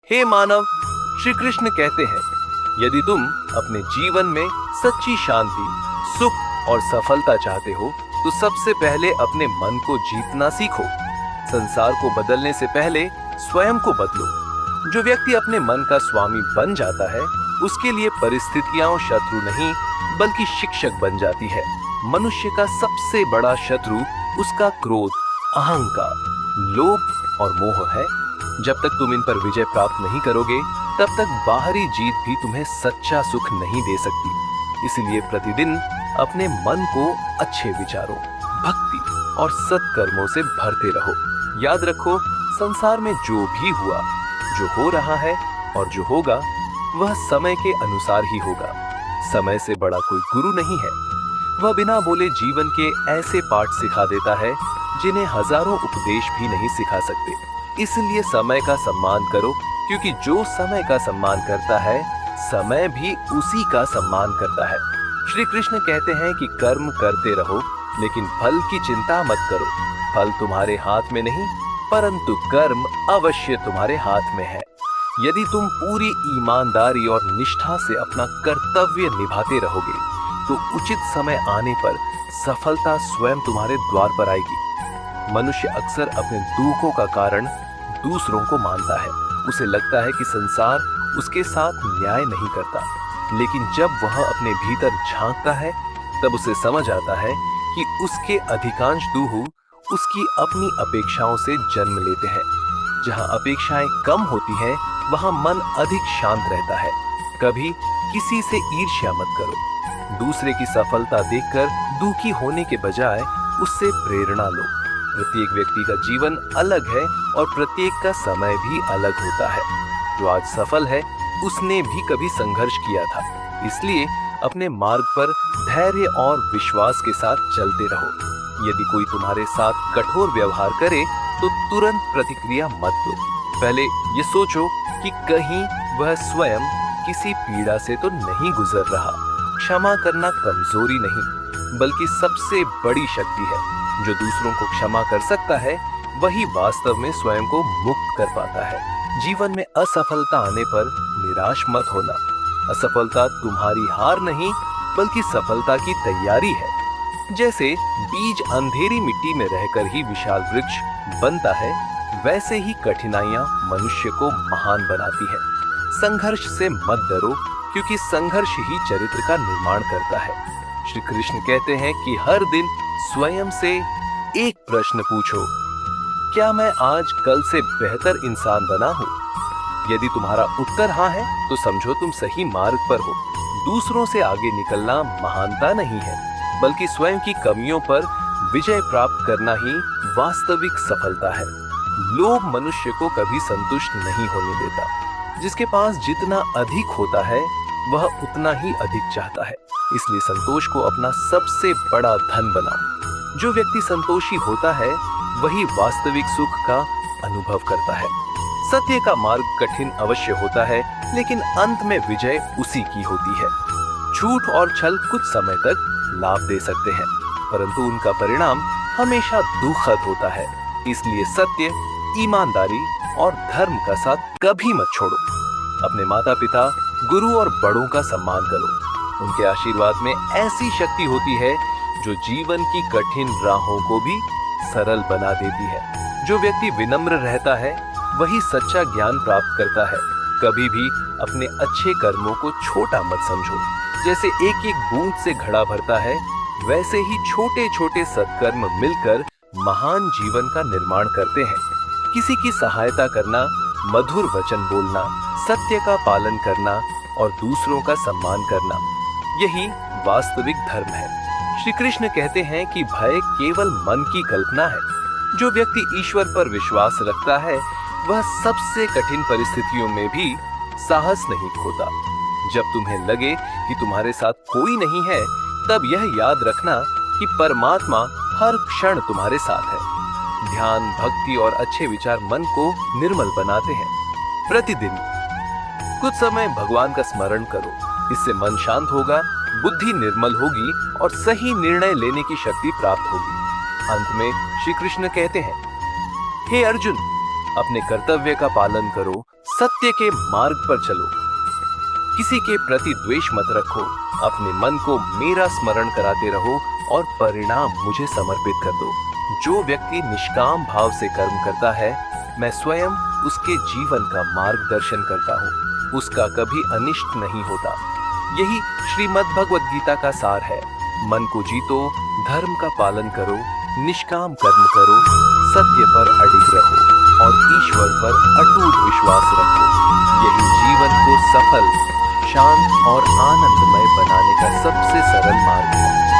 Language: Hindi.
हे मानव, श्री कृष्ण कहते हैं, यदि तुम अपने जीवन में सच्ची शांति, सुख और सफलता चाहते हो तो सबसे पहले अपने मन को जीतना सीखो। संसार को बदलने से पहले स्वयं को बदलो। जो व्यक्ति अपने मन का स्वामी बन जाता है, उसके लिए परिस्थितियां शत्रु नहीं बल्कि शिक्षक बन जाती है। मनुष्य का सबसे बड़ा शत्रु उसका क्रोध, अहंकार, लोभ और मोह है। जब तक तुम इन पर विजय प्राप्त नहीं करोगे, तब तक बाहरी जीत भी तुम्हें सच्चा सुख नहीं दे सकती। इसलिए प्रतिदिन अपने मन को अच्छे विचारों, भक्ति और सत्कर्मों से भरते रहो। याद रखो, संसार में जो भी हुआ, जो हो रहा है और जो होगा, वह समय के अनुसार ही होगा। समय से बड़ा कोई गुरु नहीं है। वह बिना बोले जीवन के ऐसे पाठ सिखा देता है जिन्हें हजारों उपदेश भी नहीं सिखा सकते। इसलिए समय का सम्मान करो, क्योंकि जो समय का सम्मान करता है, समय भी उसी का सम्मान करता है। श्री कृष्ण कहते हैं कि कर्म करते रहो, लेकिन फल की चिंता मत करो। फल तुम्हारे हाथ में नहीं, परंतु कर्म अवश्य तुम्हारे हाथ में है। यदि तुम पूरी ईमानदारी और निष्ठा से अपना कर्तव्य निभाते रहोगे, तो उचित समय आने पर सफलता स्वयं तुम्हारे द्वार पर आएगी। मनुष्य अक्सर अपने दुखों का कारण दूसरों को मानता है। उसे लगता है कि संसार उसके साथ न्याय नहीं करता, लेकिन जब वह अपने भीतर झांकता है, तब उसे समझ आता है कि उसके अधिकांश दुख उसकी अपनी अपेक्षाओं से जन्म लेते हैं। जहां अपेक्षाएं कम होती हैं, वहां मन अधिक शांत रहता है। कभी किसी से ईर्ष्या मत करो। दूसरे की सफलता देखकर दुखी होने के बजाय उससे प्रेरणा लो। प्रत्येक व्यक्ति का जीवन अलग है और प्रत्येक का समय भी अलग होता है। जो आज सफल है, उसने भी कभी संघर्ष किया था। इसलिए अपने मार्ग पर धैर्य और विश्वास के साथ चलते रहो। यदि कोई तुम्हारे साथ कठोर व्यवहार करे, तो तुरंत प्रतिक्रिया मत दो। पहले ये सोचो कि कहीं वह स्वयं किसी पीड़ा से तो नहीं गुजर रहा। क्षमा करना कमजोरी नहीं, बल्कि सबसे बड़ी शक्ति है। जो दूसरों को क्षमा कर सकता है, वही वास्तव में स्वयं को मुक्त कर पाता है। जीवन में असफलता आने पर निराश मत होना। असफलता तुम्हारी हार नहीं, बल्कि सफलता की तैयारी है। जैसे बीज अंधेरी मिट्टी में रहकर ही विशाल वृक्ष बनता है, वैसे ही कठिनाइयां मनुष्य को महान बनाती है। संघर्ष से मत डरो, क्योंकि संघर्ष ही चरित्र का निर्माण करता है। श्री कृष्ण कहते हैं कि हर दिन स्वयं से एक प्रश्न पूछो, क्या मैं आज कल से बेहतर इंसान बना हूं? यदि तुम्हारा उत्तर हाँ है, तो समझो तुम सही मार्ग पर हो। दूसरों से आगे निकलना महानता नहीं है, बल्कि स्वयं की कमियों पर विजय प्राप्त करना ही वास्तविक सफलता है। लोभ मनुष्य को कभी संतुष्ट नहीं होने देता। जिसके पास जितना अधिक होता है, वह उतना ही अधिक चाहता है। इसलिए संतोष को अपना सबसे बड़ा धन बनाओ। जो व्यक्ति संतोषी होता है, वही वास्तविक सुख का अनुभव करता है। सत्य का मार्ग कठिन अवश्य होता है, लेकिन अंत में विजय उसी की होती है। झूठ और छल कुछ समय तक लाभ दे सकते हैं, परंतु उनका परिणाम हमेशा दुखद होता है। इसलिए सत्य, ईमानदारी और धर्म का साथ कभी मत छोड़ो। अपने माता पिता, गुरु और बड़ों का सम्मान करो। उनके आशीर्वाद में ऐसी शक्ति होती है जो जीवन की कठिन राहों को भी सरल बना देती है। जो व्यक्ति विनम्र रहता है, वही सच्चा ज्ञान प्राप्त करता है। कभी भी अपने अच्छे कर्मों को छोटा मत समझो। जैसे एक एक बूंद से घड़ा भरता है, वैसे ही छोटे छोटे सत्कर्म मिलकर महान जीवन का निर्माण करते हैं। किसी की सहायता करना, मधुर वचन बोलना, सत्य का पालन करना और दूसरों का सम्मान करना, यही वास्तविक धर्म है। श्री कृष्ण कहते हैं कि भय केवल मन की कल्पना है। जो व्यक्ति ईश्वर पर विश्वास रखता है, वह सबसे कठिन परिस्थितियों में भी साहस नहीं खोता। जब तुम्हें लगे कि तुम्हारे साथ कोई नहीं है, तब यह याद रखना कि परमात्मा हर क्षण तुम्हारे साथ है। ध्यान, भक्ति और अच्छे विचार मन को निर्मल बनाते हैं। प्रतिदिन कुछ समय भगवान का स्मरण करो। इससे मन शांत होगा, बुद्धि निर्मल होगी और सही निर्णय लेने की शक्ति प्राप्त होगी। अंत में श्री कृष्ण कहते हैं, हे अर्जुन, अपने कर्तव्य का पालन करो, सत्य के मार्ग पर चलो। किसी के प्रति द्वेष मत रखो। अपने मन को मेरा स्मरण कराते रहो और परिणाम मुझे समर्पित कर दो। जो व्यक्ति निष्काम भाव से कर्म करता है, मैं स्वयं उसके जीवन का मार्गदर्शन करता हूँ। उसका कभी अनिष्ट नहीं होता। यही श्रीमद् भगवद गीता का सार है। मन को जीतो, धर्म का पालन करो, निष्काम कर्म करो, सत्य पर अडिग रहो और ईश्वर पर अटूट विश्वास रखो। यही जीवन को सफल, शांत और आनंदमय बनाने का सबसे सरल मार्ग है।